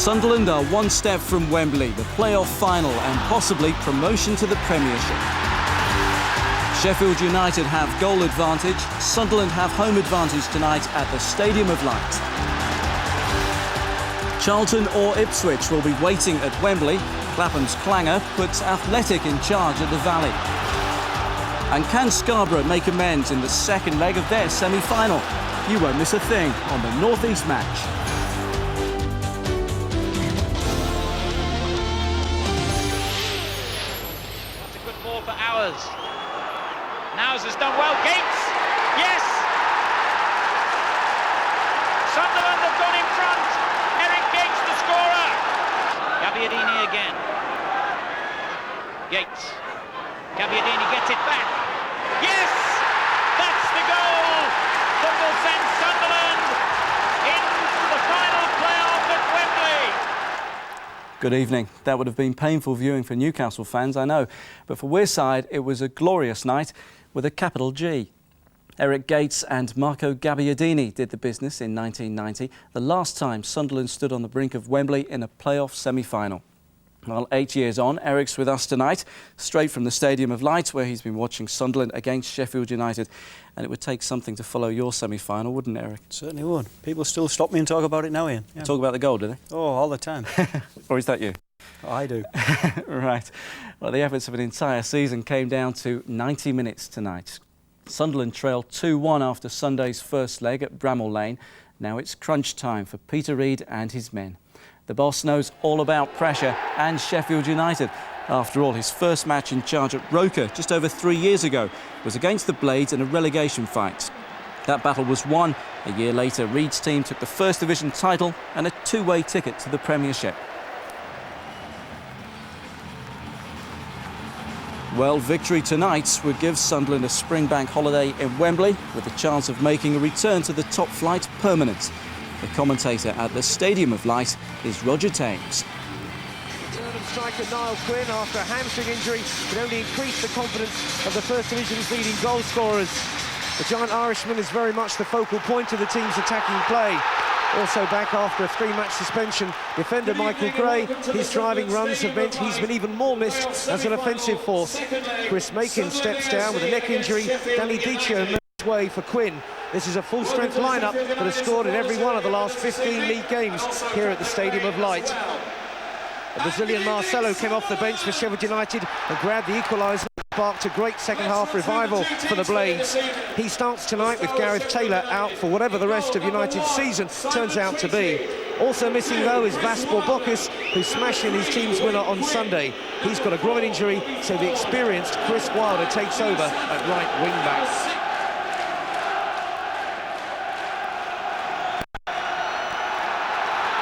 Sunderland are one step from Wembley, the playoff final and possibly promotion to the Premiership. Sheffield United have goal advantage. Sunderland have home advantage tonight at the Stadium of Light. Charlton or Ipswich will be waiting at Wembley. Clapham's clangor puts Athletic in charge at the Valley. And can Scarborough make amends in the second leg of their semi-final? You won't miss a thing on the North East match. That's a good ball for Hours. Hours has done well. Gates! Yes! Sunderland have gone in front. Eric Gates, the scorer. Gabbiadini again. Gates. Gabbiadini gets it back. Yes! That's the goal that will send Sunderland into the final playoff at Wembley. Good evening. That would have been painful viewing for Newcastle fans, I know. But for Wearside, it was a glorious night with a capital G. Eric Gates and Marco Gabbiadini did the business in 1990, the last time Sunderland stood on the brink of Wembley in a playoff semi-final. Well, 8 years on, Eric's with us tonight, straight from the Stadium of Light, where he's been watching Sunderland against Sheffield United. And it would take something to follow your semi-final, wouldn't it, Eric? It certainly would. People still stop me and talk about it now, Ian. Yeah. Talk about the goal, do they? Oh, all the time. Or is that you? Oh, I do. Right. Well, the efforts of an entire season came down to 90 minutes tonight. Sunderland trailed 2-1 after Sunday's first leg at Bramall Lane. Now it's crunch time for Peter Reid and his men. The boss knows all about pressure and Sheffield United. After all, his first match in charge at Roker just over 3 years ago was against the Blades in a relegation fight. That battle was won. A year later, Reid's team took the First Division title and a two-way ticket to the Premiership. Well, victory tonight would give Sunderland a spring bank holiday in Wembley with a chance of making a return to the top flight permanent. The commentator at the Stadium of Light is Roger Thames. Return of striker Niall Quinn after a hamstring injury can only increase the confidence of the First Division's leading goal scorers. The giant Irishman is very much the focal point of the team's attacking play. Also back after a three-match suspension, defender Michael Gray, his driving runs have meant he's been even more missed as an offensive force. Chris Makin steps down with a neck injury. Danny Dicio makes way for Quinn. This is a full-strength lineup that has scored in every one of the last 15 league games here at the Stadium of Light. The Brazilian Marcelo came off the bench for Sheffield United and grabbed the equaliser, sparked a great second-half revival for the Blades. He starts tonight with Gareth Taylor out for whatever the rest of United's season turns out to be. Also missing, though, is Vaspor Bokus, who smashed in his team's winner on Sunday. He's got a groin injury, so the experienced Chris Wilder takes over at right wing-back.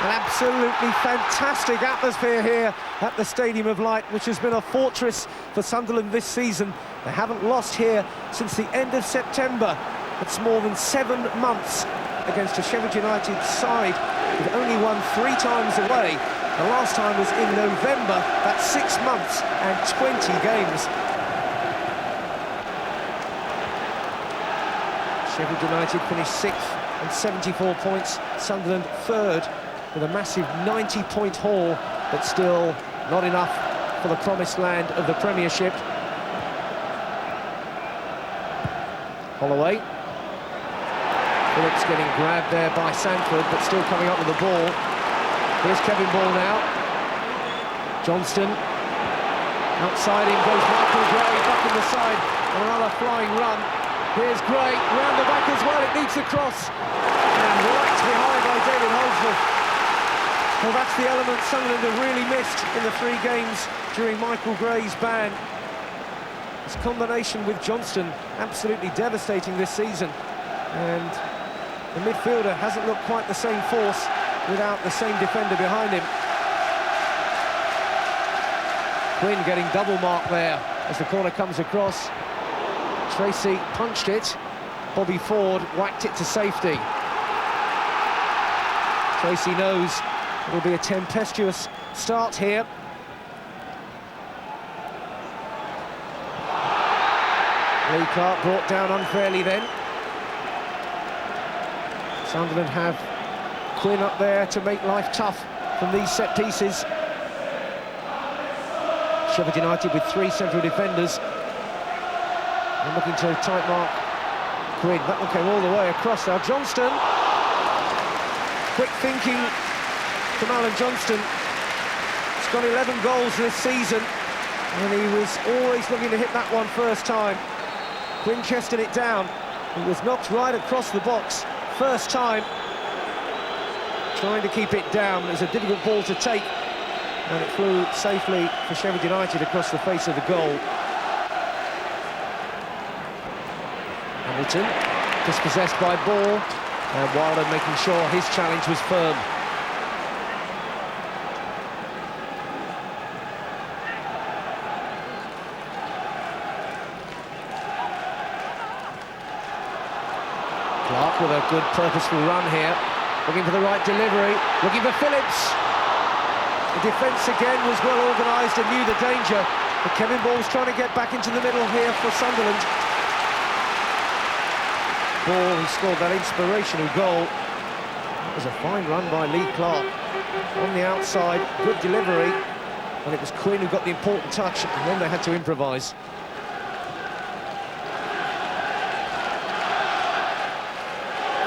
An absolutely fantastic atmosphere here at the Stadium of Light, which has been a fortress for Sunderland this season. They haven't lost here since the end of September. It's more than 7 months against a Sheffield United side who've only won 3 times away. The last time was in November. That's 6 months and 20 games. Sheffield United finished 6th on 74 points. Sunderland 3rd. With a massive 90-point haul, but still not enough for the promised land of the Premiership. Holloway. Phillips getting grabbed there by Sanford, but still coming up with the ball. Here's Kevin Ball now. Johnston. Outside him goes Michael Gray, back in the side, and another flying run. Here's Gray, round the back as well, it needs the cross. And right behind by David Holdsworth. Well, that's the element Sunderland have really missed in the 3 games during Michael Gray's ban. His combination with Johnston absolutely devastating this season. And the midfielder hasn't looked quite the same force without the same defender behind him. Quinn getting double mark there as the corner comes across. Tracy punched it. Bobby Ford whacked it to safety. Tracy knows it'll be a tempestuous start here. Lee Clark brought down unfairly then. Sunderland have Quinn up there to make life tough for from these set pieces. Sheffield United with 3 central defenders. And looking to tight mark Quinn. That one came all the way across now. Johnston. Quick thinking from Alan Johnston. He's got 11 goals this season, and he was always looking to hit that one first time. Quinn chested it down. It was knocked right across the box. First time. Trying to keep it down. It was a difficult ball to take, and it flew safely for Sheffield United across the face of the goal. Hamilton, dispossessed by ball, and Wilder making sure his challenge was firm. Clark with a good purposeful run here, looking for the right delivery, looking for Phillips. The defence again was well organised and knew the danger, but Kevin Ball's trying to get back into the middle here for Sunderland. Ball, who scored that inspirational goal. That was a fine run by Lee Clark. On the outside, good delivery, and it was Quinn who got the important touch, and then they had to improvise.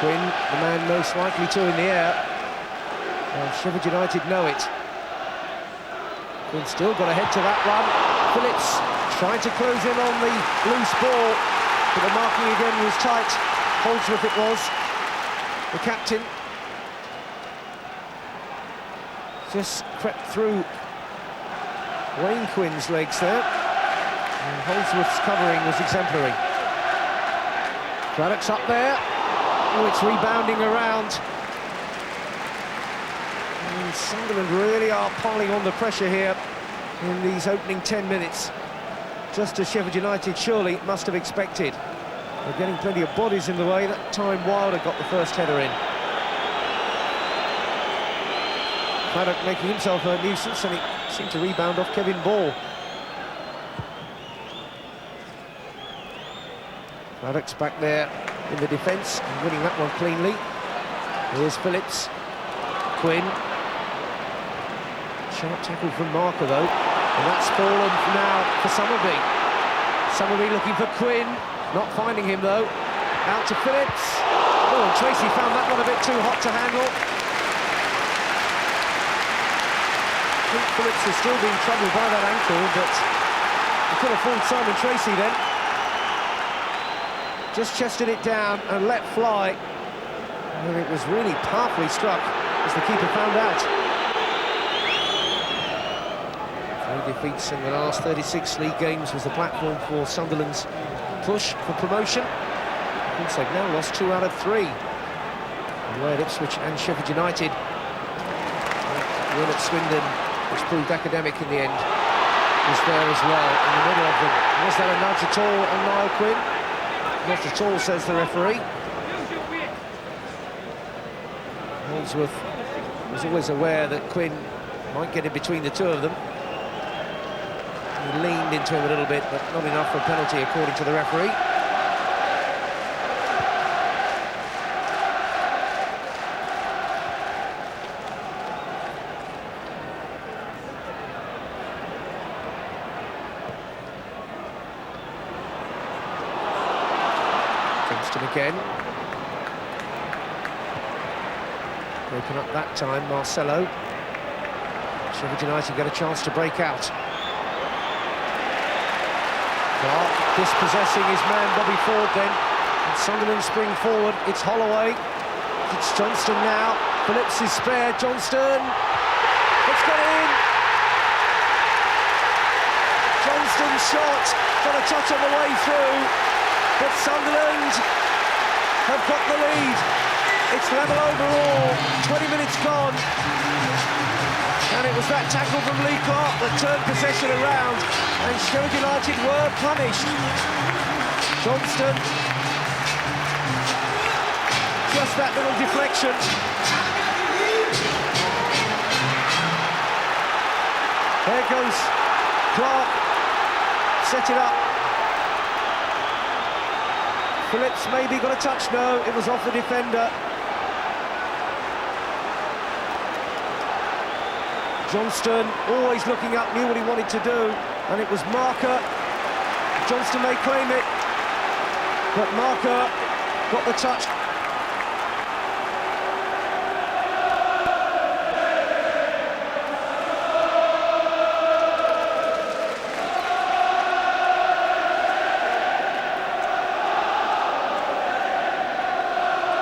Quinn, the man most likely to in the air. Well, Sheffield United know it. Quinn still got ahead to that run. Phillips trying to close in on the loose ball, but the marking again was tight. Holdsworth it was, the captain. Just crept through Wayne Quinn's legs there. And Holdsworth's covering was exemplary. Craddock's up there. Oh, it's rebounding around. And Sunderland really are piling on the pressure here in these opening 10 minutes. Just as Sheffield United surely must have expected. They're getting plenty of bodies in the way. That time Wilder got the first header in. Craddock making himself a nuisance, and he seemed to rebound off Kevin Ball. Craddock's back there in the defence, and winning that one cleanly. Here's Phillips. Quinn. Sharp tackle from Marker, though. And that's fallen now for Summerby. Summerby looking for Quinn. Not finding him, though. Out to Phillips. Oh, and Tracy found that one a bit too hot to handle. I think Phillips has still been troubled by that ankle, but he could have fooled Simon Tracy then. Just chested it down and let fly. And it was really powerfully struck, as the keeper found out. 3 defeats in the last 36 league games was the platform for Sunderland's push for promotion. Since they've now lost 2 out of 3. Away at Ipswich and Sheffield United. Win at Swindon, which proved academic in the end, was there as well, in the middle of them. Was that a nudge at all on Niall Quinn? Not at all, says the referee. Holdsworth was always aware that Quinn might get in between the two of them. He leaned into him a little bit, but not enough for a penalty, according to the referee. Kingston again. Broken up that time, Marcelo. Sheffield United get a chance to break out. Clark dispossessing his man Bobby Ford then, and Sunderland spring forward. It's Holloway, it's Johnston now. Phillips is spared. Johnston, it's got in. Johnston's shot got a touch on the way through, but Sunderland have got the lead. It's level overall. 20 minutes gone. And it was that tackle from Lee Clark that turned possession around, and Sheffield United were punished. Johnston, just that little deflection. There goes Clark, set it up. Phillips maybe got a touch, no, it was off the defender. Johnston, always looking up, knew what he wanted to do, and it was Marker. Johnston may claim it, but Marker got the touch.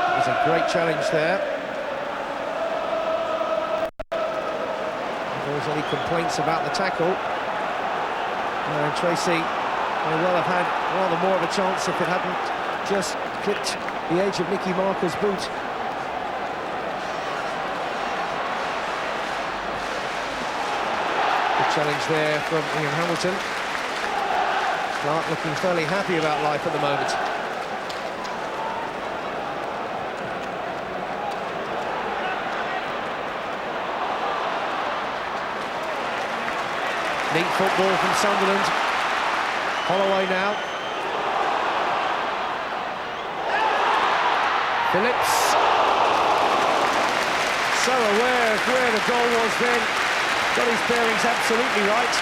It was a great challenge there. If there was any complaints about the tackle, and Tracy may well have had rather more of a chance if it hadn't just clipped the edge of Mickey Marker's boot. Good challenge there from Ian Hamilton. Clark looking fairly happy about life at the moment. Neat football from Sunderland. Holloway now. Phillips. So aware of where the goal was then. Got his bearings absolutely right.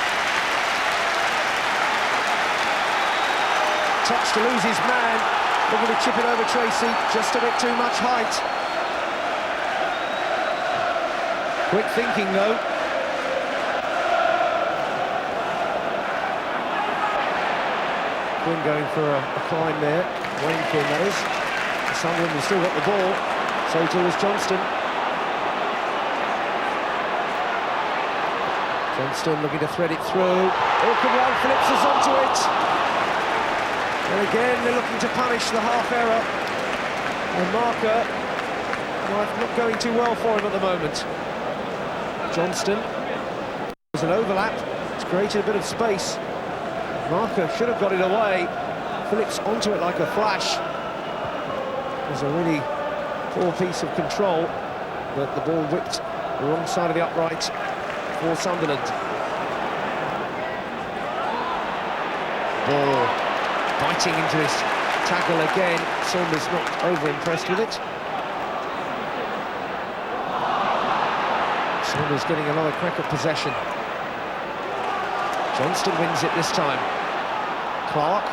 Touch to lose his man. Looking to chip it over Tracy. Just a bit too much height. Quick thinking though. Quinn going for a climb there. Wayne Quinn, that is. Sunderland has still got the ball. So too is Johnston. Johnston looking to thread it through. Awkward one, Phillips is onto it. And again, they're looking to punish the half error. And Marker, life not going too well for him at the moment. Johnston. There's an overlap. It's created a bit of space. Marker should have got it away. Phillips onto it like a flash. It was a really poor piece of control, but the ball whipped the wrong side of the upright for Sunderland. Ball biting into his tackle again. Saunders not over-impressed with it. Saunders getting another crack at possession. Johnston wins it this time. Clark,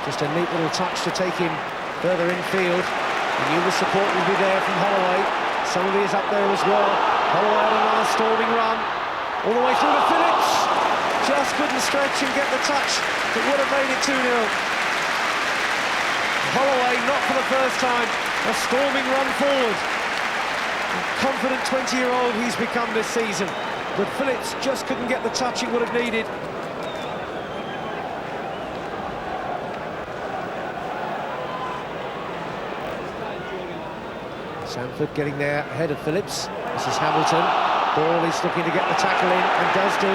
just a neat little touch to take him further infield. He knew the support would be there from Holloway. Somebody is up there as well. Holloway on another storming run. All the way through to Phillips. Just couldn't stretch and get the touch that would have made it 2-0. Holloway, not for the first time, a storming run forward. A confident 20-year-old he's become this season. But Phillips just couldn't get the touch he would have needed. Sanford getting there ahead of Phillips. This is Hamilton. Ball is looking to get the tackle in and does do.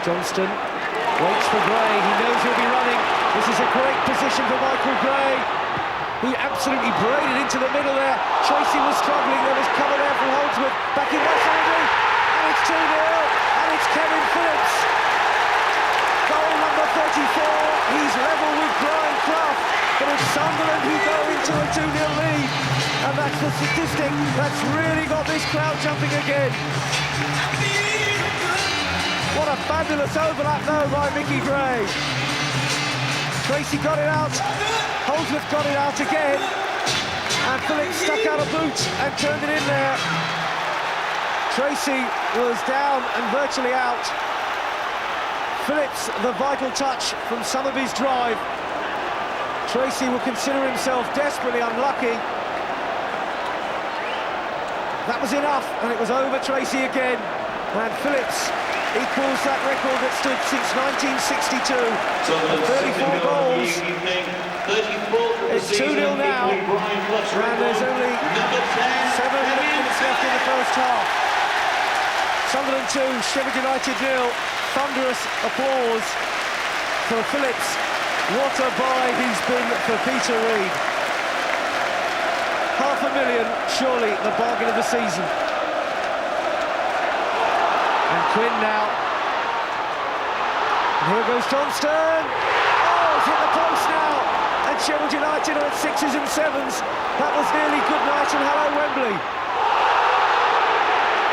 Johnston waits for Gray. He knows he'll be running. This is a great position for Michael Gray. He absolutely braided into the middle there. Tracy was struggling. There was cover there from Holdsworth. Back in West Andy. And it's 2-0. And it's Kevin Phillips. Goal number 34. He's level with Brian Clough. But it's Sunderland who go into a 2-0 lead. And that's the statistic that's really got this crowd jumping again. What a fabulous overlap though by Mickey Gray. Tracy got it out. Holdsworth got it out again. And Phillips stuck out a boot and turned it in there. Tracy was down and virtually out. Phillips, the vital touch from Sotheby's drive. Tracy will consider himself desperately unlucky. That was enough, and it was over Tracy again. And Phillips equals that record that stood since 1962. 34 goals. It's 2-0 now, and there's only 7 minutes left in the first half. Sunderland 2, Sheffield United 0. Thunderous applause for Phillips. What a buy he's been for Peter Reid. $500,000, surely the bargain of the season. And Quinn now. And here goes Johnston. Oh, it's hit the post now. And Sheffield United are at 6s and 7s. That was nearly good night and hello Wembley.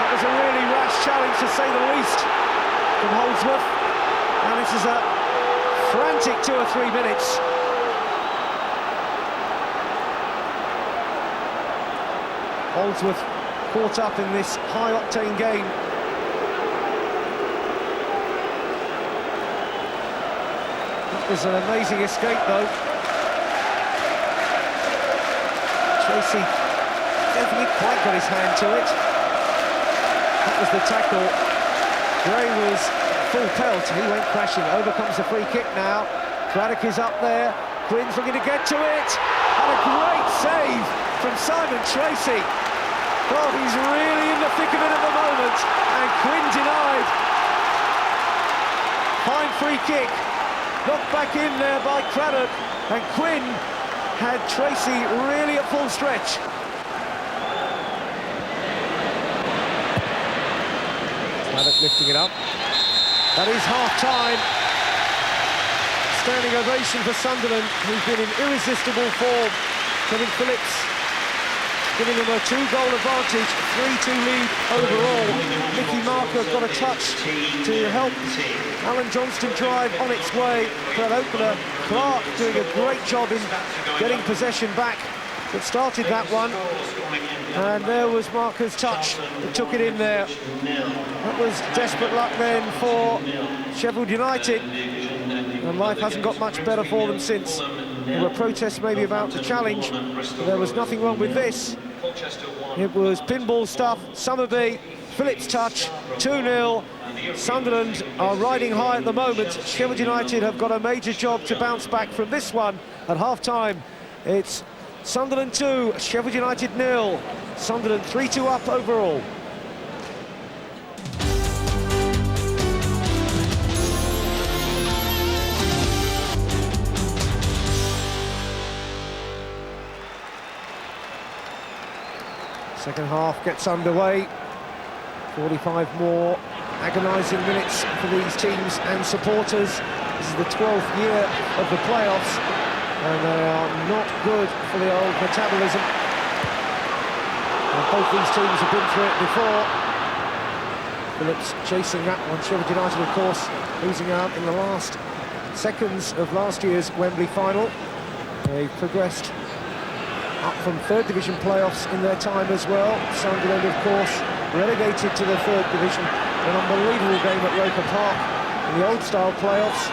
That was a really rash challenge, to say the least, from Holdsworth. And this is a frantic 2 or 3 minutes. Holdsworth caught up in this high-octane game. That was an amazing escape, though. Tracy never quite got his hand to it. That was the tackle. Gray was full pelt, he went crashing. Over comes the free kick now. Craddock is up there. Quinn's looking to get to it. And a great save from Simon Tracy. Oh, he's really in the thick of it at the moment. And Quinn denied. Fine free kick. Knocked back in there by Craddock. And Quinn had Tracy really at full stretch. Craddock lifting it up. That is half-time. Standing ovation for Sunderland, who've been in irresistible form. Kevin Phillips giving them a 2-goal advantage, 3-2 lead overall. Mickey Marker got a touch to help Alan Johnston drive on its way for an opener. Clark doing a great job in getting possession back, that started that one. And there was Marker's touch that took it in there. That was desperate luck then for Sheffield United. And life hasn't got much better for them since. There were protests maybe about the challenge, but there was nothing wrong with this. It was pinball stuff. Summerby, Phillips' touch, 2-0. Sunderland are riding high at the moment. Sheffield United have got a major job to bounce back from this one at half-time. It's Sunderland 2, Sheffield United 0. Sunderland 3-2 up overall. Second half gets underway. 45 more agonising minutes for these teams and supporters. This is the 12th year of the playoffs, and they are not good for the old metabolism. And both these teams have been through it before. Phillips chasing that one. Sheffield United, of course, losing out in the last seconds of last year's Wembley final. They've progressed up from third division playoffs in their time as well. Sunderland, of course, relegated to the third division. An unbelievable game at Roker Park in the old-style playoffs.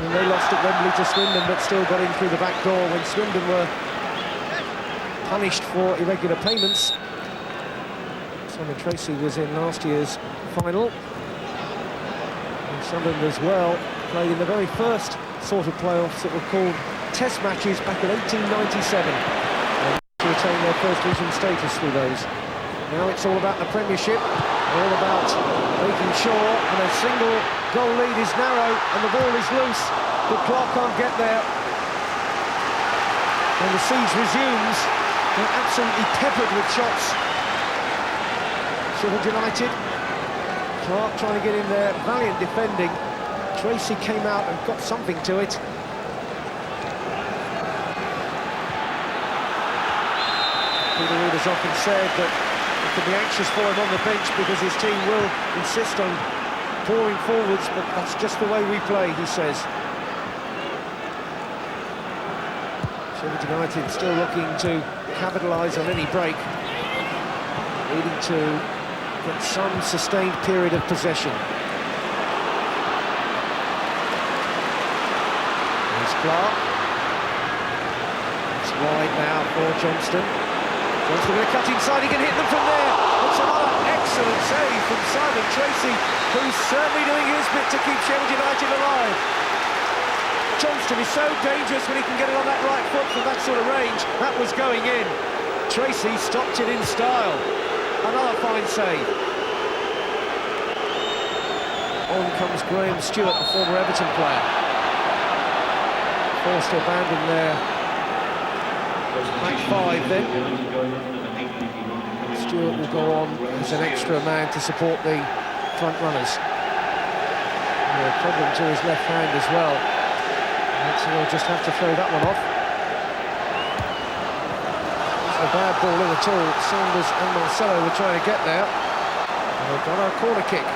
And they lost at Wembley to Swindon, but still got in through the back door when Swindon were punished for irregular payments. Simon Tracy was in last year's final. And Sunderland as well played in the very first sort of playoffs that were called Test matches back in 1897. To retain their first division status through those. Now it's all about the Premiership, all about making sure, and a single goal lead is narrow and the ball is loose, but Clark can't get there. And the siege resumes. They're absolutely peppered with shots. Sheffield United, Clark trying to get in there, valiant defending. Tracy came out and got something to it. Peter Reid has often said that you can be anxious for him on the bench because his team will insist on pouring forwards, but that's just the way we play, he says. Sheffield United still looking to capitalise on any break, needing to get some sustained period of possession. There's Clark. It's wide now for Johnston. Johnston going to cut inside, he can hit them from there. It's another excellent save from Simon Tracy, who's certainly doing his bit to keep Sheffield United alive. Johnston is so dangerous when he can get it on that right foot from that sort of range. That was going in. Tracy stopped it in style. Another fine save. On comes Graham Stewart, the former Everton player. Forced to abandon their back five then. Stewart will go on as an extra man to support the front runners. And a problem to his left hand as well. So he'll just have to throw that one off. It's a bad ball in at all. Saunders and Marcelo were trying to get there. They've got a corner kick.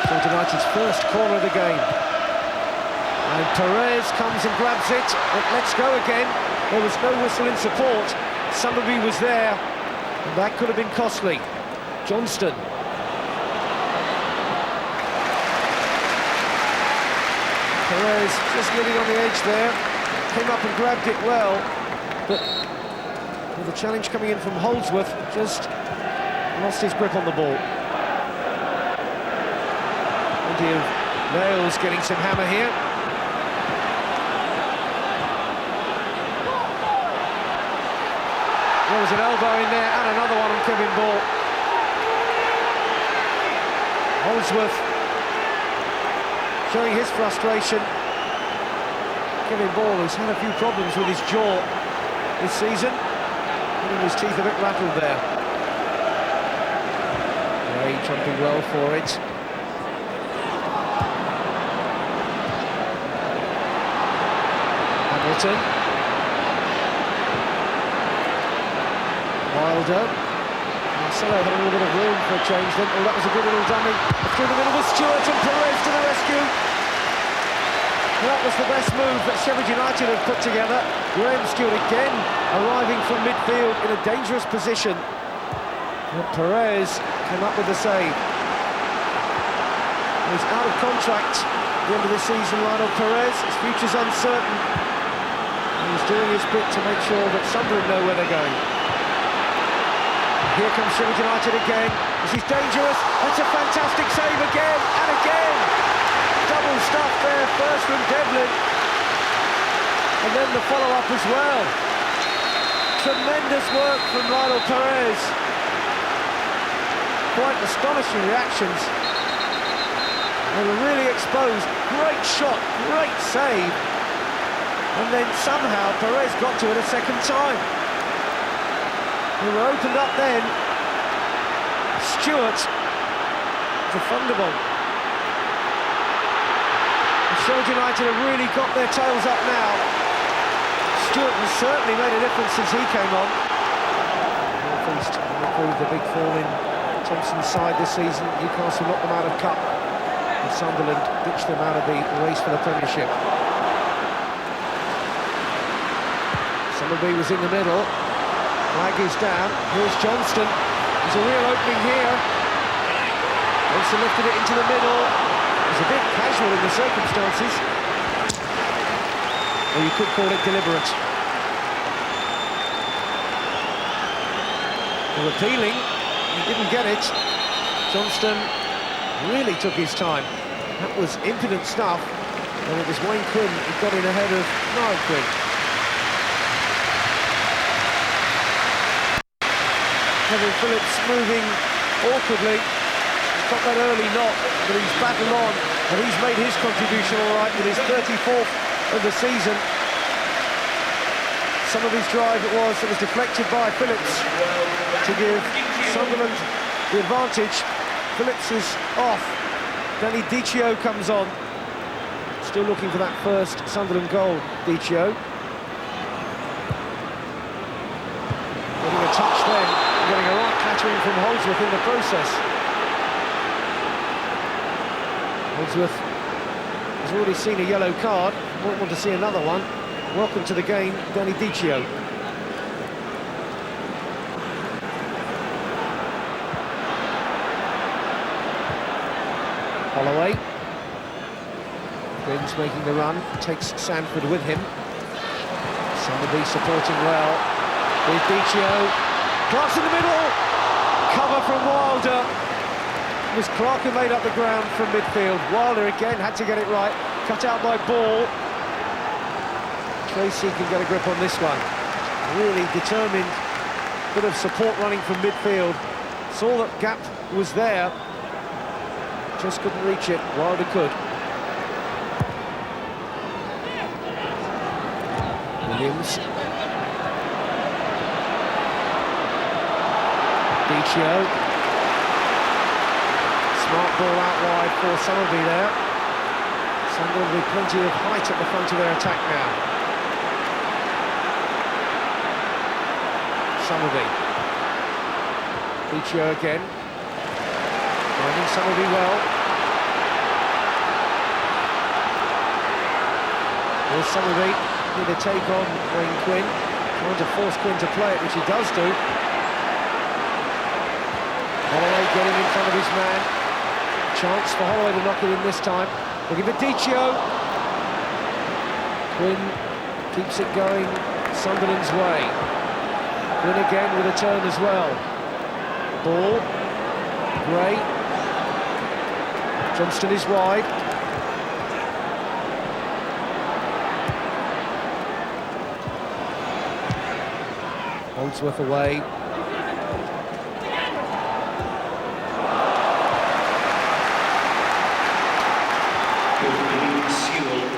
Sheffield United's first corner of the game. And Perez comes and grabs it, but let's go again. There was no whistle in support. Summerby was there, and that could have been costly. Johnston. Perez just living on the edge there. Came up and grabbed it well, but with the challenge coming in from Holdsworth, just lost his grip on the ball. Plenty of nails getting some hammer here. There was an elbow in there and another one on Kevin Ball. Holdsworth showing his frustration. Kevin Ball, who's had a few problems with his jaw this season, getting his teeth a bit rattled there. Ray jumping well for it. Hamilton. Wilder. Marcelo had a little bit of room for a change then. Oh, that was a good little dummy. Through the middle was Stewart and Perez to the rescue. That was the best move that Sheffield United have put together. Graham Stewart again arriving from midfield in a dangerous position. But Perez came up with the save. He's out of contract at the end of the season, Lionel Perez. His future's uncertain. And he's doing his bit to make sure that Sunderland know where they're going. Here comes Sheffield United again. This is dangerous. That's a fantastic save again and again. Double stuff there, first from Devlin. And then the follow-up as well. Tremendous work from Lionel Perez. Quite astonishing reactions. They were really exposed. Great shot, great save. And then somehow Perez got to it a second time. They were opened up then. Stewart, the thunderbolt. Sheffield United have really got their tails up now. Stewart has certainly made a difference since he came on. North East improved the big fall in Thompson's side this season. Newcastle knocked them out of cup, and Sunderland ditched them out of the race for the Premiership. Summerby was in the middle. Flag is down. Here's Johnston. There's a real opening here. Johnson lifted it into the middle. It was a bit casual in the circumstances. Or you could call it deliberate. They were appealing. He didn't get it. Johnston really took his time. That was impudent stuff. And it was Wayne Quinn who got in ahead of Niall Quinn. Kevin Phillips moving awkwardly. He's got that early knock, but he's battled on, and he's made his contribution all right with his 34th of the season. Some of his drive it was deflected by Phillips to give Sunderland the advantage. Phillips is off. Danny Dichio comes on. Still looking for that first Sunderland goal, Dichio. Getting a touch then. Getting a right clattering from Holdsworth in the process. Holdsworth has already seen a yellow card, won't want to see another one. Welcome to the game, Danny Dichio. Holloway. Quinn's making the run, takes Sanford with him. Summerby supporting well. With Dichio. Clark's in the middle, cover from Wilder. It was Clark who made up the ground from midfield. Wilder again had to get it right, cut out by Ball. Tracy can get a grip on this one. Really determined, bit of support running from midfield. Saw that gap was there, just couldn't reach it. Wilder could. Williams. Dichio. Smart ball out wide for Summerby there. Sunderland with plenty of height at the front of their attack now. Summerby. Dichio again. Finding Somerby well. Here's Somerby, need a take on Wayne Quinn, trying to force Quinn to play it, which he does do. Holloway getting in front of his man. Chance for Holloway to knock it in this time. Looking for Dicio. Quinn keeps it going Sunderland's way. Quinn again with a turn as well. Ball. Gray. Johnston is wide. Holdsworth away.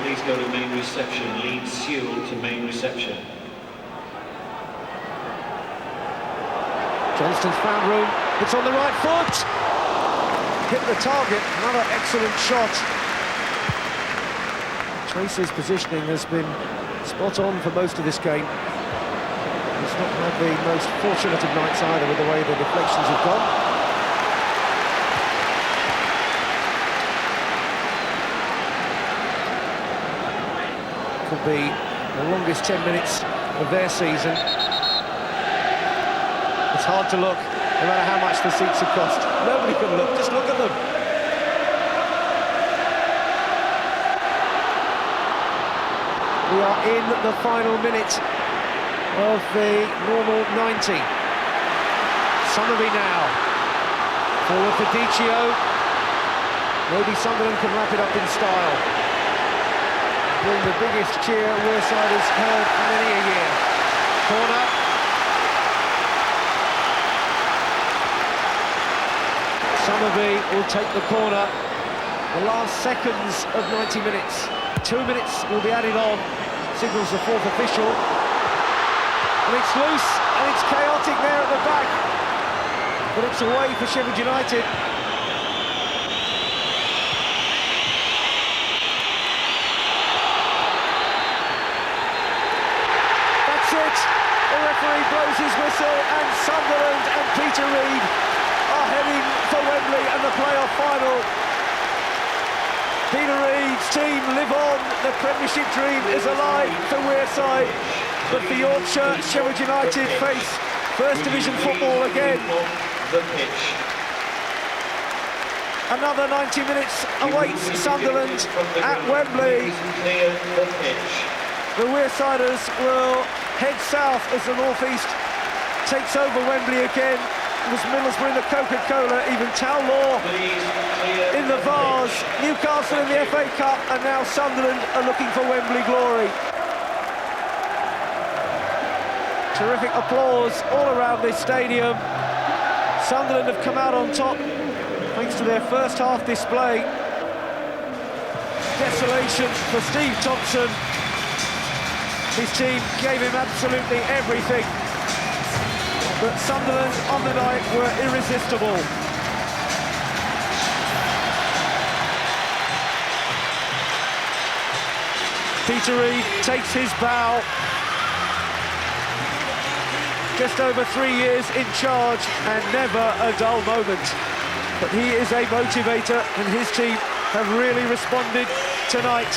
Please go to main reception. Lead Sewell to main reception. Johnston's found room. It's on the right foot. Hit the target. Another excellent shot. Tracy's positioning has been spot on for most of this game. He's not had the most fortunate of nights either with the way the deflections have gone. Could be the longest 10 minutes of their season. It's hard to look, no matter how much the seats have cost. Nobody can look, just look at them. We are in the final minute of the normal 90. Somerby now. Forward for Dicio. Maybe Sunderland can wrap it up in style. Bring the biggest cheer Wearside has heard for many a year. Corner. Somerby will take the corner. The last seconds of 90 minutes. 2 minutes will be added on. Signals the fourth official. And it's loose and it's chaotic there at the back. But it's away for Sheffield United. The referee blows his whistle and Sunderland and Peter Reid are heading for Wembley and the playoff final. Peter Reid's team live on. The Premiership dream is alive for Wearside. But for Yorkshire, Sheffield United face First Division football again. Another 90 minutes awaits Sunderland at Wembley. The Wearsiders will head south as the North East takes over Wembley again. It was Middlesbrough in the Coca-Cola, even Town Law in the Vase, Newcastle in the FA Cup, and now Sunderland are looking for Wembley glory. Terrific applause all around this stadium. Sunderland have come out on top thanks to their first half display. Desolation for Steve Thompson. His team gave him absolutely everything. But Sunderland on the night were irresistible. Peter Reid takes his bow. Just over 3 years in charge and never a dull moment. But he is a motivator and his team have really responded tonight.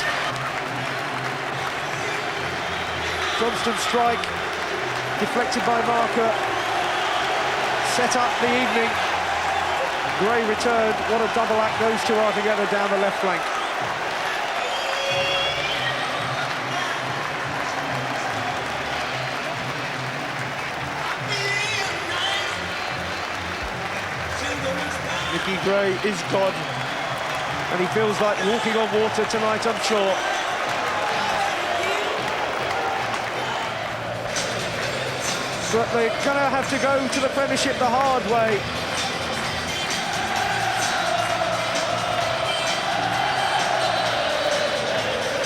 Johnston strike, deflected by Marker, set up the evening. Gray returned, what a double act those two are together down the left flank. Nicky Gray is God, and he feels like walking on water tonight, I'm sure. But they're going to have to go to the Premiership the hard way.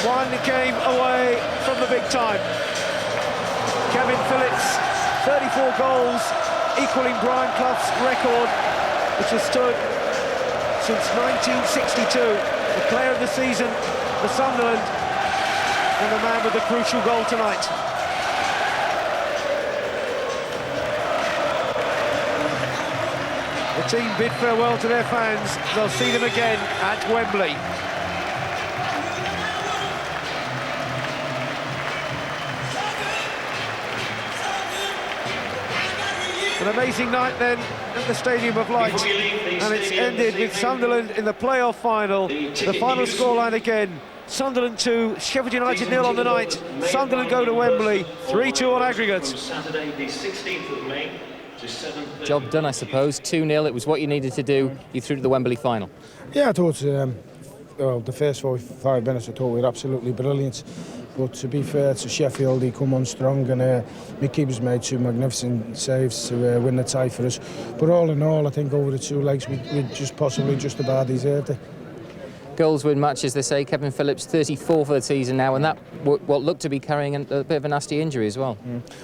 One game away from the big time. Kevin Phillips, 34 goals, equaling Brian Clough's record, which has stood since 1962. The player of the season for Sunderland, and the man with the crucial goal tonight. team bid farewell to their fans. They'll see them again at Wembley. An amazing night then at the Stadium of Light, and it's ended with Sunderland in the playoff final. The final scoreline again, Sunderland 2, Sheffield United 0 on the night. Sunderland go to Wembley, 3-2 on aggregate. Saturday, the 16th of May to 7:30. Job done, I suppose. 2-0, it was what you needed to do. You through to the Wembley final. Yeah, I thought well, the first 5 minutes I thought we were absolutely brilliant. But to be fair to Sheffield, he come on strong, and my keepers made 2 magnificent saves to win the tie for us. But all in all, I think over the 2 legs we just about deserved it. Goals win matches, they say. Kevin Phillips, 34 for the season now, and that what looked to be carrying a bit of a nasty injury as well.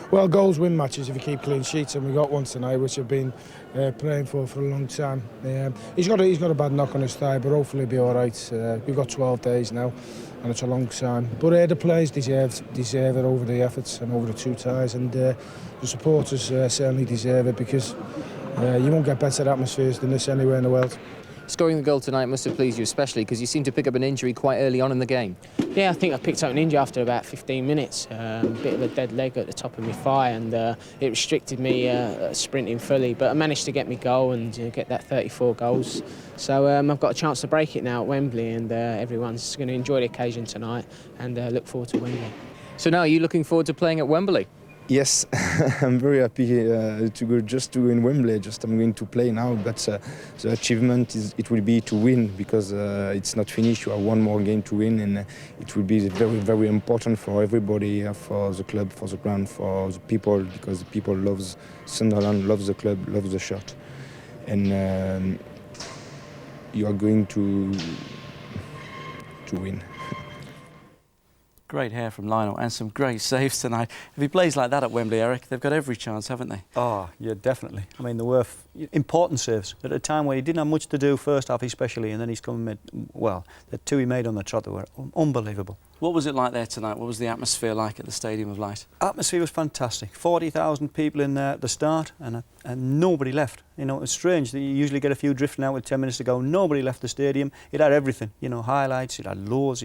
Well, goals win matches if you keep clean sheets, and we got one tonight, which I've been praying for a long time. He's got a bad knock on his thigh, but hopefully he'll be all right. We've got 12 days now, and it's a long time. But the players deserve it over the efforts and over the 2 ties, and the supporters certainly deserve it, because you won't get better atmospheres than this anywhere in the world. Scoring the goal tonight must have pleased you especially, because you seemed to pick up an injury quite early on in the game. Yeah, I think I picked up an injury after about 15 minutes. A bit of a dead leg at the top of my thigh, and it restricted me sprinting fully. But I managed to get my goal and get that 34 goals. So I've got a chance to break it now at Wembley, and everyone's going to enjoy the occasion tonight and look forward to Wembley. So now, are you looking forward to playing at Wembley? Yes, I'm very happy to go in Wembley. I'm going to play now, but the achievement will be to win, because it's not finished. You have 1 more game to win, and it will be very, very important for everybody, for the club, for the ground, for the people, because the people loves Sunderland, loves the club, loves the shirt, and you are going to win. Great hair from Lionel and some great saves tonight. If he plays like that at Wembley, Eric, they've got every chance, haven't they? Oh, yeah, definitely. I mean, they were important saves at a time where he didn't have much to do, first half especially, and then he's come and made, well, the 2 he made on the trot, they were unbelievable. What was it like there tonight? What was the atmosphere like at the Stadium of Light? Atmosphere was fantastic. 40,000 people in there at the start, and nobody left. You know, it's strange that you usually get a few drifting out with 10 minutes to go. Nobody left the stadium. It had everything. You know, highlights. It had lows.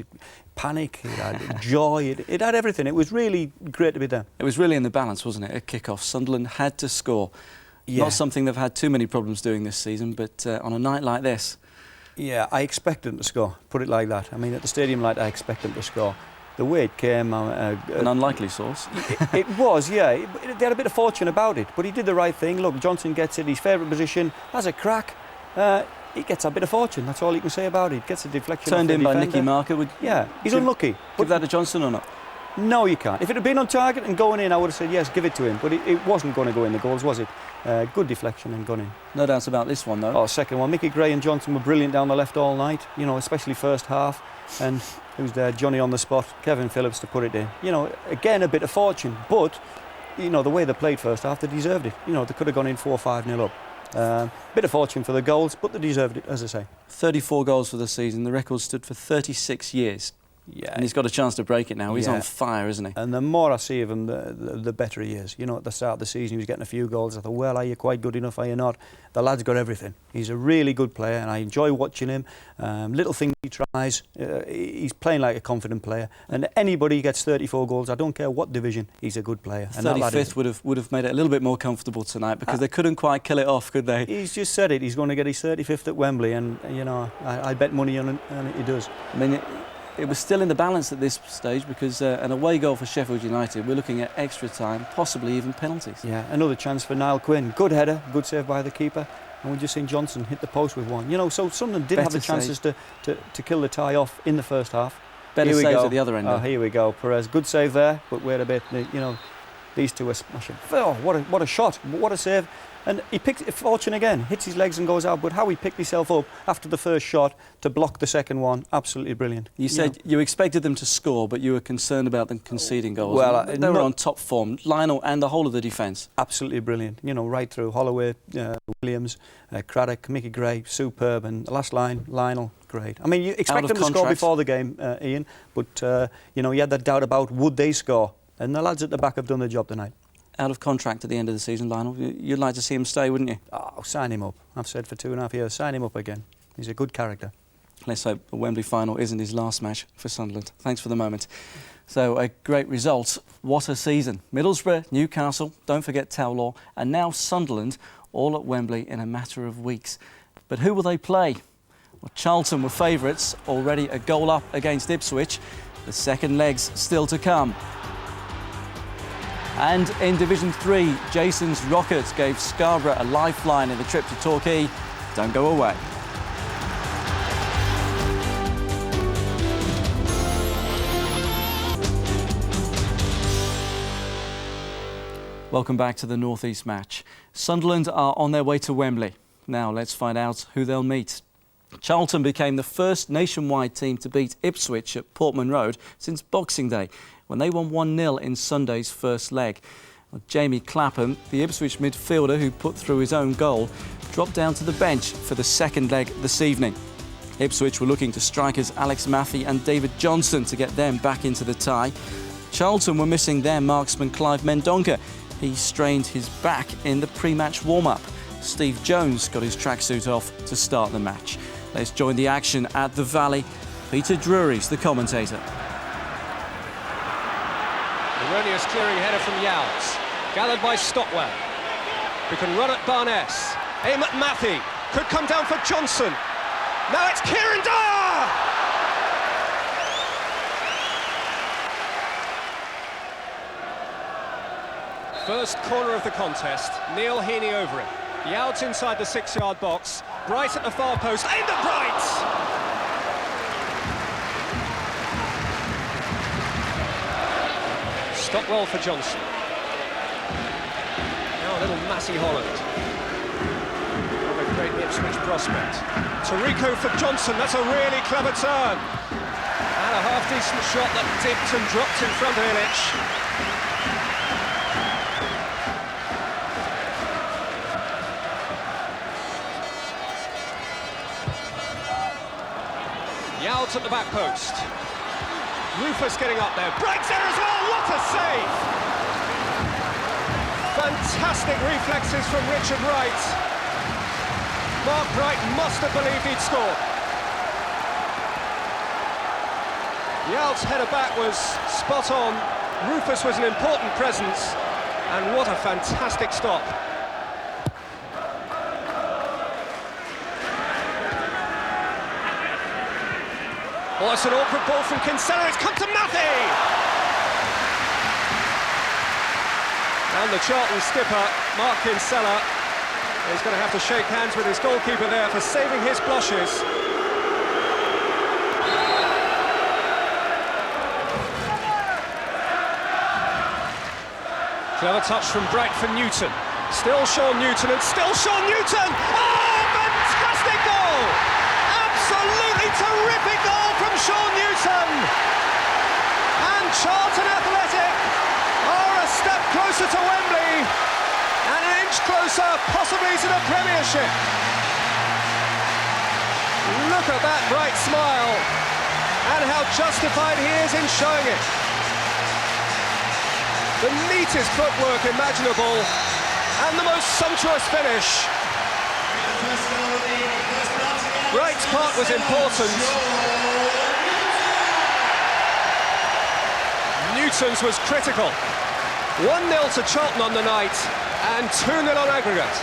Panic. It had joy. It had everything. It was really great to be there. It was really in the balance, wasn't it? At kick-off, Sunderland had to score. Yeah. Not something they've had too many problems doing this season, but on a night like this. Yeah, I expected them to score. Put it like that. I mean, at the Stadium Light, I expected them to score. The way it came... an unlikely source. it was, yeah. They had a bit of fortune about it, but he did the right thing. Look, Johnson gets it, his favourite position, has a crack. He gets a bit of fortune, that's all you can say about it. Gets a deflection. Turned in by defender. Nicky Marker. Yeah, he's unlucky. Give that to Johnson or not? No, you can't. If it had been on target and going in, I would have said yes, give it to him. But it wasn't going to go in the goals, was it? Good deflection and gone in. No doubts about this one, though. Oh, second one. Mickey Gray and Johnson were brilliant down the left all night, you know, especially first half. And who's there? Johnny on the spot, Kevin Phillips to put it in. You know, again, a bit of fortune. But, you know, the way they played first half, they deserved it. You know, they could have gone in 4-5-0 up. Bit of fortune for the goals, but they deserved it, as I say. 34 goals for the season. The record stood for 36 years. Yeah. And he's got a chance to break it now. He's on fire, isn't he? And the more I see of him, the better he is. You know, at the start of the season, he was getting a few goals. I thought, well, are you quite good enough? Are you not? The lad's got everything. He's a really good player, and I enjoy watching him. Little things he tries. He's playing like a confident player. And anybody gets 34 goals, I don't care what division, he's a good player. And 35th would have made it a little bit more comfortable tonight, because they couldn't quite kill it off, could they? He's just said it. He's going to get his 35th at Wembley, and, you know, I bet money on it, and he does. I mean, it was still in the balance at this stage, because an away goal for Sheffield United, we're looking at extra time, possibly even penalties. Yeah, another chance for Niall Quinn. Good header, good save by the keeper. And we've just seen Johnson hit the post with one. You know, so Sunderland did have the chances to kill the tie off in the first half. Better saves at the other end. Oh, here we go. Perez, good save there, but wait a bit. You know, these two are smashing. Oh, what a shot, what a save. And he picked fortune again, hits his legs and goes out. But how he picked himself up after the first shot to block the second one, absolutely brilliant. You said you expected them to score, but you were concerned about them conceding goals. Well, they were on top form. Lionel and the whole of the defence. Absolutely brilliant. You know, right through. Holloway, Williams, Craddock, Mickey Gray, superb. And the last line, Lionel, great. I mean, you expect them to score before the game, Ian, but, you know, you had that doubt about would they score. And the lads at the back have done the job tonight. out of contract at the end of the season, Lionel. You'd like to see him stay, wouldn't you? Oh, sign him up. I've said for 2.5 years, sign him up again. He's a good character. Let's hope the Wembley final isn't his last match for Sunderland. Thanks for the moment. So, a great result. What a season. Middlesbrough, Newcastle, don't forget Towlaw, and now Sunderland, all at Wembley in a matter of weeks. But who will they play? Well, Charlton were favourites, already a goal up against Ipswich. The second leg's still to come. And in Division 3, Jason's Rockets gave Scarborough a lifeline in the trip to Torquay. Don't go away. Welcome back to the North East match. Sunderland are on their way to Wembley. Now let's find out who they'll meet. Charlton became the first nationwide team to beat Ipswich at Portman Road since Boxing Day, when they won 1-0 in Sunday's first leg. Well, Jamie Clapham, the Ipswich midfielder who put through his own goal, dropped down to the bench for the second leg this evening. Ipswich were looking to strikers Alex Mathie and David Johnson to get them back into the tie. Charlton were missing their marksman Clive Mendonca. He strained his back in the pre-match warm-up. Steve Jones got his tracksuit off to start the match. Let's join the action at the Valley. Peter Drury's the commentator. Erroneous clearing header from Yowles. Gathered by Stockwell, who can run at Barnes. Aim at Mathie. Could come down for Johnson. Now it's Kieran Dyer! First corner of the contest, Neil Heaney over it. Yowles inside the 6-yard box. Bright at the far post, aimed at Bright! Stockwell for Johnson. Now a little Matty Holland. What a great Ipswich prospect. Tarico for Johnson, that's a really clever turn. And a half-decent shot that dipped and dropped in front of Illich. Yowles at the back post. Rufus getting up there. Bright's there as well. What a save! Fantastic reflexes from Richard Wright. Mark Bright must have believed he'd score. Yowles' header back was spot on. Rufus was an important presence. And what a fantastic stop. Oh, it's an awkward ball from Kinsella, it's come to Mathie! And the Charlton skipper, Mark Kinsella, is going to have to shake hands with his goalkeeper there for saving his blushes. Clever touch from Bright for Newton. Still Sean Newton, and still Sean Newton! Oh, fantastic goal! Absolutely terrific goal from Sean Newton! And Charlton Athletic are a step closer to Wembley and an inch closer possibly to the Premiership. Look at that bright smile and how justified he is in showing it. The neatest footwork imaginable and the most sumptuous finish. Bright's part was important. Newton's was critical. 1-0 to Charlton on the night and 2-0 on aggregate.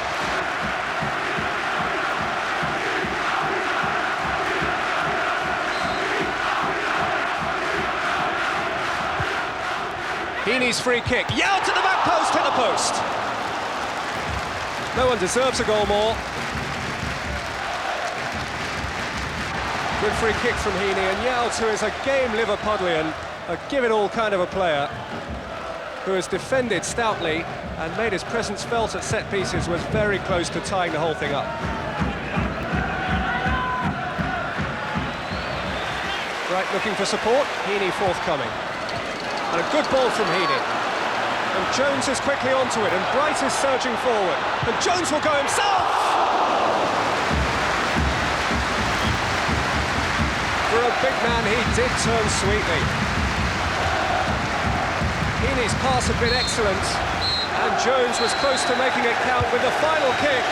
Heaney's free kick. Yowles to the back post, hit the post. No one deserves a goal more. Good free kick from Heaney, and Yowles, who is a game Liverpudlian, a give-it-all kind of a player, who has defended stoutly and made his presence felt at set pieces, was very close to tying the whole thing up. Bright looking for support, Heaney forthcoming. And a good ball from Heaney. And Jones is quickly onto it, and Bright is surging forward. And Jones will go himself! For a big man, he did turn sweetly. Heaney's pass had been excellent, And Jones was close to making it count with the final kick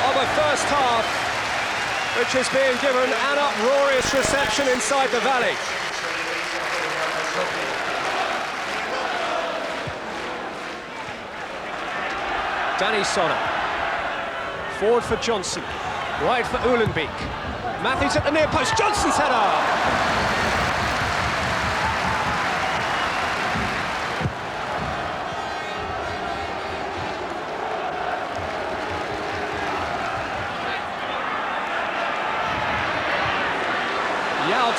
of a first half, which is being given an uproarious reception inside the Valley. Danny Sonner. Forward for Johnson. Wide for Uhlenbeek. Matthews at the near post. Johnson's header!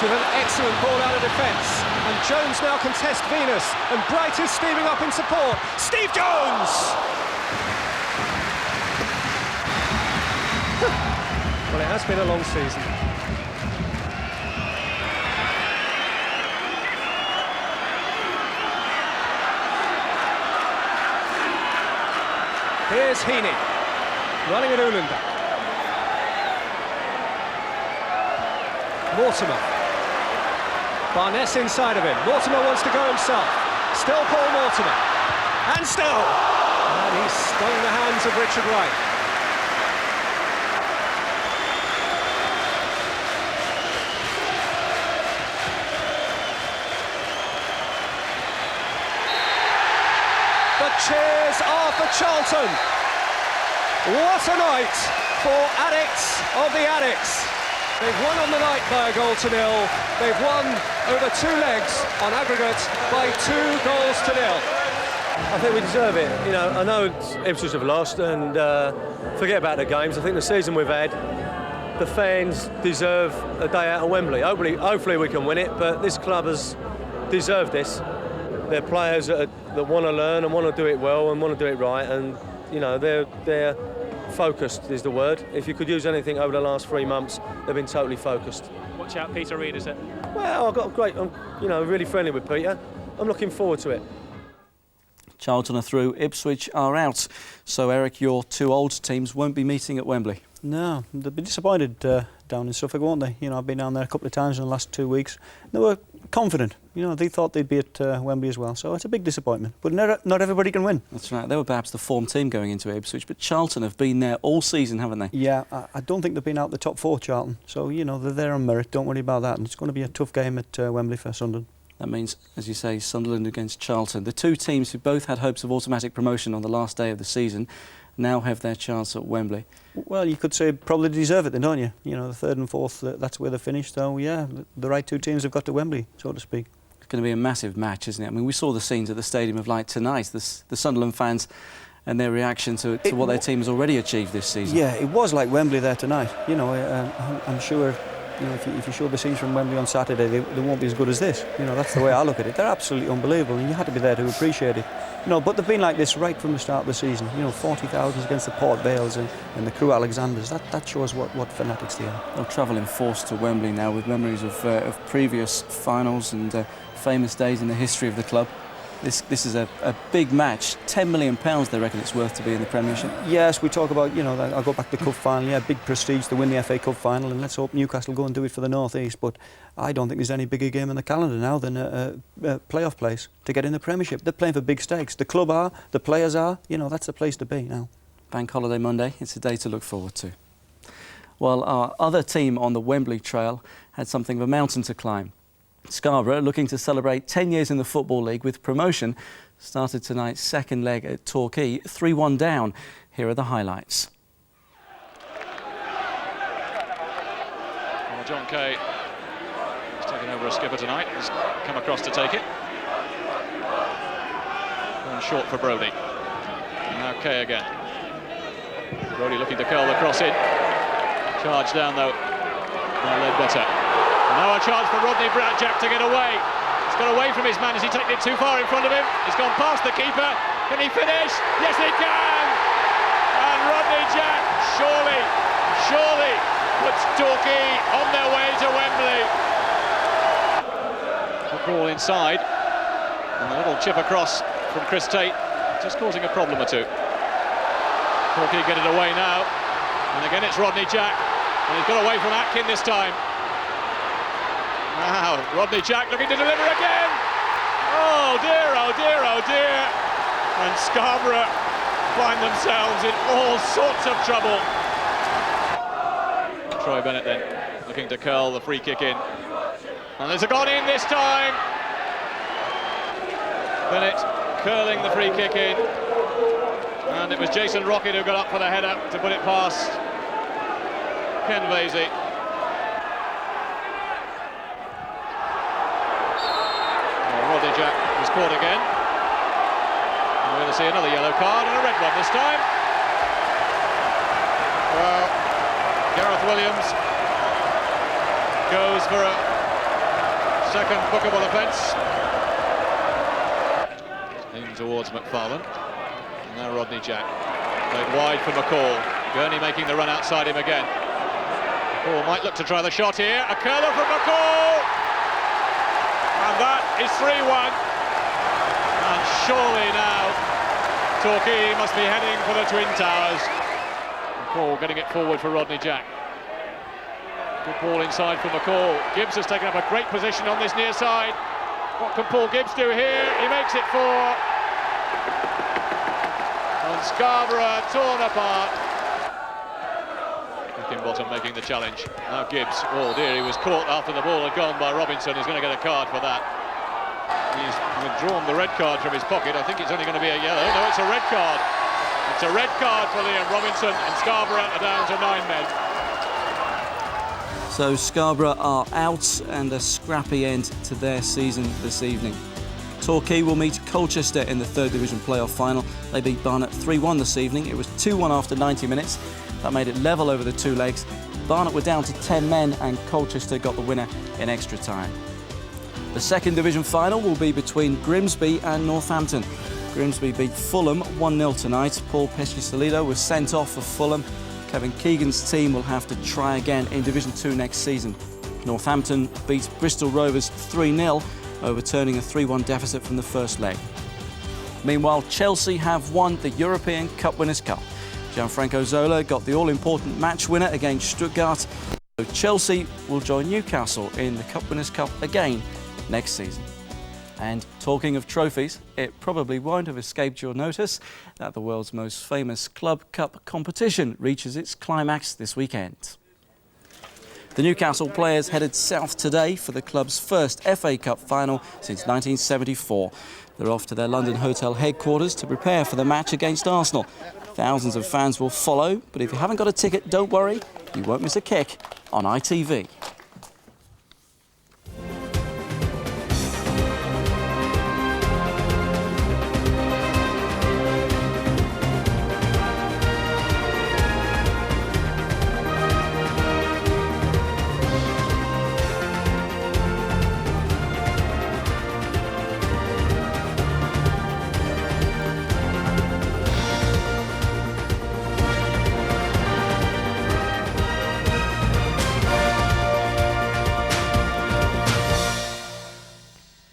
With an excellent ball out of defence, and Jones now contests Venus, and Bright is steaming up in support. Steve Jones! Well, it has been a long season. Here's Heaney, running at Uhlenbeek. Mortimer. Barnes inside of him. Mortimer wants to go himself. Still Paul Mortimer. And still! And he's stung the hands of Richard Wright. The cheers are for Charlton. What a night for addicts of the addicts. They've won on the night by 1-0. They've won over 2 legs on aggregate by 2 goals to 0. I think we deserve it. You know, I know Ipswich have lost, and forget about the games. I think the season we've had, the fans deserve a day out of Wembley. Hopefully we can win it, but this club has deserved this. They're players that want to learn and want to do it well and want to do it right, and you know they're focused is the word. If you could use anything over the last 3 months, they've been totally focused. Watch out, Peter Reid, is it? Well, I've got a great, I'm really friendly with Peter. I'm looking forward to it. Charlton are through, Ipswich are out. So, Eric, your 2 old teams won't be meeting at Wembley. No, they'll be disappointed down in Suffolk, won't they? You know, I've been down there a couple of times in the last 2 weeks. They were confident. You know, they thought they'd be at Wembley as well. So it's a big disappointment. But not everybody can win. That's right. They were perhaps the form team going into Ipswich, but Charlton have been there all season, haven't they? Yeah, I don't think they've been out the top 4, Charlton. So, you know, they're there on merit. Don't worry about that. And it's going to be a tough game at Wembley for Sunderland. That means, as you say, Sunderland against Charlton. The 2 teams who both had hopes of automatic promotion on the last day of the season now have their chance at Wembley. Well, you could say probably deserve it then, don't you? You know, the 3rd and 4th, that's where they finished. So, yeah, the right 2 teams have got to Wembley, so to speak. It's going to be a massive match, isn't it? I mean, we saw the scenes at the Stadium of Light tonight, the Sunderland fans and their reaction to what their team has already achieved this season. Yeah, it was like Wembley there tonight. You know, I'm sure... You know, if you show the scenes from Wembley on Saturday, they won't be as good as this. You know, that's the way I look at it. They're absolutely unbelievable, and you had to be there to appreciate it. You know, but they've been like this right from the start of the season. You know, 40,000 against the Port Vales and the Crewe Alexanders. That shows what fanatics they are. They'll travel in force to Wembley now with memories of previous finals and famous days in the history of the club. This is a big match. £10 million they reckon it's worth to be in the Premiership. Yes, we talk about, you know, I'll go back to the cup final. Yeah, big prestige to win the FA Cup final, and let's hope Newcastle go and do it for the North East. But I don't think there's any bigger game in the calendar now than a playoff place to get in the Premiership. They're playing for big stakes. The club are, the players are. You know, that's the place to be now. Bank holiday Monday. It's a day to look forward to. Well, our other team on the Wembley Trail had something of a mountain to climb. Scarborough, looking to celebrate 10 years in the Football League with promotion, started tonight's 2nd leg at Torquay, 3-1 down. Here are the highlights. Well, John Kay is taking over as skipper tonight. He's come across to take it. Going short for Brodie. And now Kay again. Brodie looking to curl the cross in. Charge down though. Now Ledbetter. Now a chance for Rodney Jack to get away. He's got away from his man. Has he taken it too far in front of him? He's gone past the keeper. Can he finish? Yes, he can! And Rodney Jack surely puts Torquay on their way to Wembley. Good ball inside. And a little chip across from Chris Tate, just causing a problem or two. Torquay get it away now. And again it's Rodney Jack. And he's got away from Atkin this time. Now, Rodney Jack looking to deliver again. Oh dear, oh dear, oh dear. And Scarborough find themselves in all sorts of trouble. Troy Bennett then looking to curl the free kick in. And there's a gone in this time. Bennett curling the free kick in. And it was Jason Rocket who got up for the header to put it past Ken Vasey. Rodney Jack was caught again. And we're going to see another yellow card and a red one this time. Well, Gareth Williams goes for a second bookable offence. In towards McFarlane. And now Rodney Jack. Played wide for McCall. Gurney making the run outside him again. McCall might look to try the shot here. A curler from McCall! And that is 3-1. And surely now Torquay must be heading for the Twin Towers. McCall getting it forward for Rodney Jack. Good ball inside for McCall. Gibbs has taken up a great position on this near side. What can Paul Gibbs do here? He makes it 4. And Scarborough torn apart. Hickenbottom making the challenge. Now Gibbs. Oh dear, he was caught after the ball had gone by Robinson. He's going to get a card for that. He's withdrawn the red card from his pocket. I think it's only going to be a yellow. No, it's a red card. It's a red card for Liam Robinson, and Scarborough are down to 9 men. So Scarborough are out, and a scrappy end to their season this evening. Torquay will meet Colchester in the 3rd Division playoff final. They beat Barnet 3-1 this evening. It was 2-1 after 90 minutes. That made it level over the 2 legs. Barnet were down to 10 men, and Colchester got the winner in extra time. The 2nd Division final will be between Grimsby and Northampton. Grimsby beat Fulham 1-0 tonight. Paul Pesci-Salido was sent off for Fulham. Kevin Keegan's team will have to try again in Division 2 next season. Northampton beat Bristol Rovers 3-0, overturning a 3-1 deficit from the first leg. Meanwhile, Chelsea have won the European Cup Winners' Cup. Gianfranco Zola got the all-important match winner against Stuttgart. So Chelsea will join Newcastle in the Cup Winners' Cup again next season. And talking of trophies, it probably won't have escaped your notice that the world's most famous Club Cup competition reaches its climax this weekend. The Newcastle players headed south today for the club's first FA Cup final since 1974. They're off to their London hotel headquarters to prepare for the match against Arsenal. Thousands of fans will follow, but if you haven't got a ticket, don't worry, you won't miss a kick on ITV.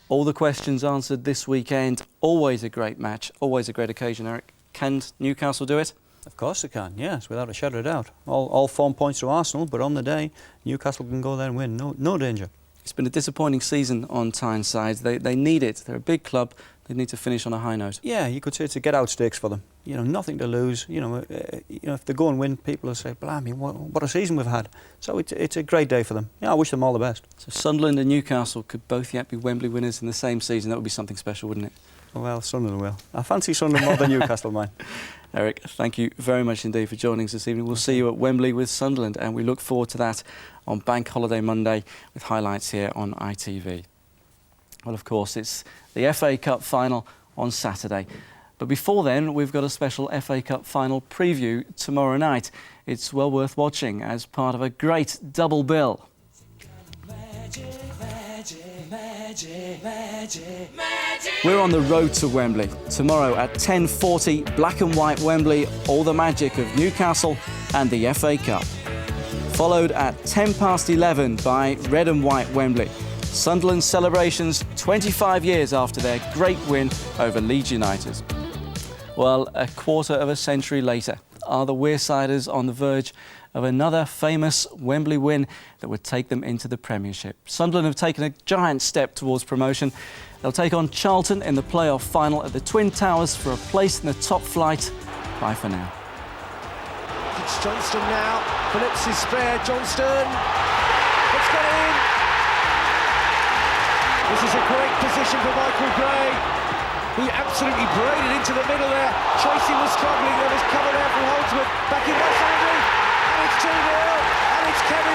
All the questions answered this weekend. Always a great match, always a great occasion, Eric. Can Newcastle do it? Of course they can, yes, without a shadow of doubt. All 4 points to Arsenal, but on the day, Newcastle can go there and win. No danger. It's been a disappointing season on Tyneside. They need it. They're a big club. They need to finish on a high note. Yeah, you could say it's a get-out stakes for them. You know, nothing to lose. You know, if they go and win, people will say, blimey, what a season we've had. So it's a great day for them. Yeah, I wish them all the best. So Sunderland and Newcastle could both yet be Wembley winners in the same season. That would be something special, wouldn't it? Well, Sunderland will. I fancy Sunderland more than Newcastle, mine. Eric, thank you very much indeed for joining us this evening. We'll see you at Wembley with Sunderland, and we look forward to that on Bank Holiday Monday with highlights here on ITV. Well, of course, it's the FA Cup final on Saturday. But before then, we've got a special FA Cup final preview tomorrow night. It's well worth watching as part of a great double bill. We're on the road to Wembley. Tomorrow at 10:40, black and white Wembley, all the magic of Newcastle and the FA Cup. Followed at 11:10 by red and white Wembley. Sunderland celebrations 25 years after their great win over Leeds United. Well, a quarter of a century later, are the Wearsiders on the verge of another famous Wembley win that would take them into the Premiership? Sunderland have taken a giant step towards promotion. They'll take on Charlton in the playoff final at the Twin Towers for a place in the top flight Bye for now. It's Johnston now. Phillips is spare. Johnston. It's got in. This is a great position for Michael Gray. He absolutely braided into the middle there. Tracy was struggling. There was cover there from Holdsworth. Back in by Sandy. And it's 2-0. And it's Kevin